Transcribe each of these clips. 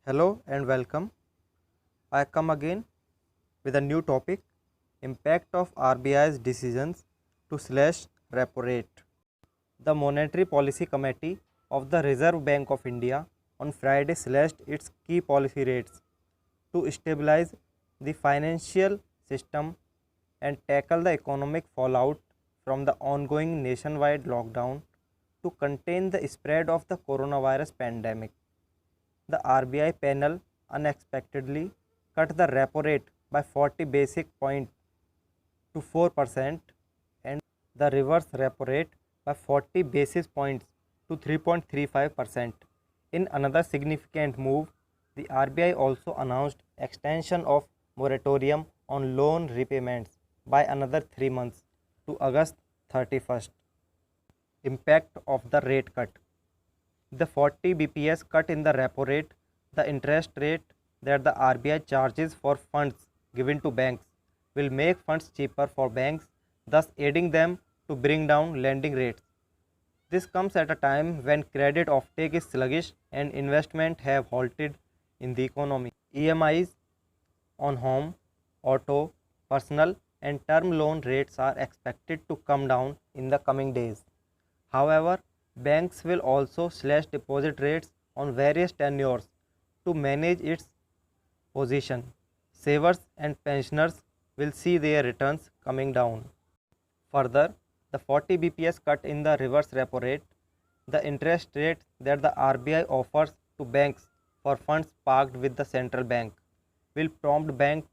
Hello and welcome. I come again with a new topic, impact of RBI's decisions to slash repo rate. The Monetary Policy Committee of the Reserve Bank of India on Friday slashed its key policy rates to stabilize the financial system and tackle the economic fallout from the ongoing nationwide lockdown to contain the spread of the coronavirus pandemic. The RBI panel unexpectedly cut the repo rate by 40 basic points to 4% and the reverse repo rate by 40 basis points to 3.35%. In another significant move, the RBI also announced extension of moratorium on loan repayments by another 3 months to August 31st. Impact of the rate cut. The 40 bps cut in the repo rate, the interest rate that the RBI charges for funds given to banks, will make funds cheaper for banks, thus aiding them to bring down lending rates. This comes at a time when credit offtake is sluggish and investment have halted in the economy. EMIs on home, auto, personal and term loan rates are expected to come down in the coming days. However, banks will also slash deposit rates on various tenures to manage its position. Savers and pensioners will see their returns coming down. Further, the 40 bps cut in the reverse repo rate, the interest rate that the RBI offers to banks for funds parked with the central bank, will prompt banks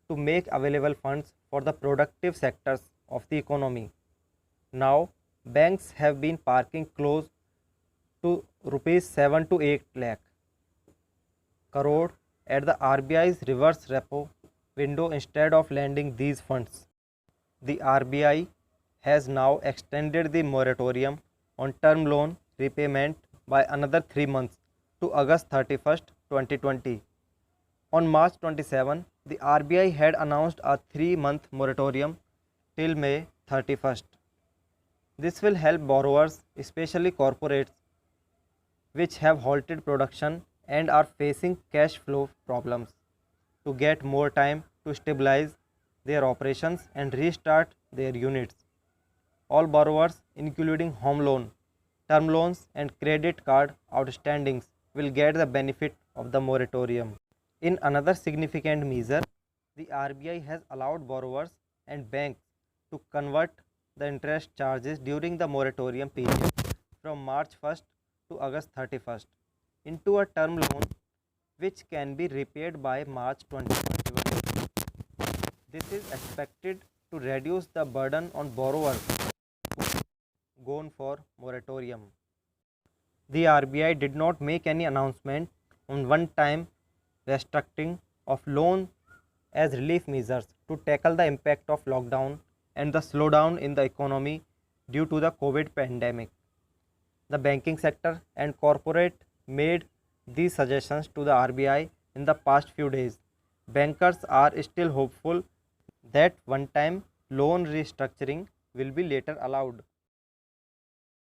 to make available funds for the productive sectors of the economy. Now, banks have been parking close to rupees 7 to 8 lakh crore at the RBI's reverse repo window instead of lending these funds. The RBI has now extended the moratorium on term loan repayment by another 3 months to August 31st, 2020. On March 27, the RBI had announced a 3-month moratorium till May 31st. This will help borrowers, especially corporates, which have halted production and are facing cash flow problems, to get more time to stabilize their operations and restart their units. All borrowers, including home loan, term loans, and credit card outstandings, will get the benefit of the moratorium. In another significant measure, the RBI has allowed borrowers and banks to convert the interest charges during the moratorium period from March 1st to August 31st into a term loan which can be repaid by March 2021. This is expected to reduce the burden on borrowers who gone for moratorium. The RBI did not make any announcement on one-time restructuring of loans as relief measures to tackle the impact of lockdown and the slowdown in the economy due to the COVID pandemic. The banking sector and corporate made these suggestions to the RBI in the past few days. Bankers are still hopeful that one-time loan restructuring will be later allowed.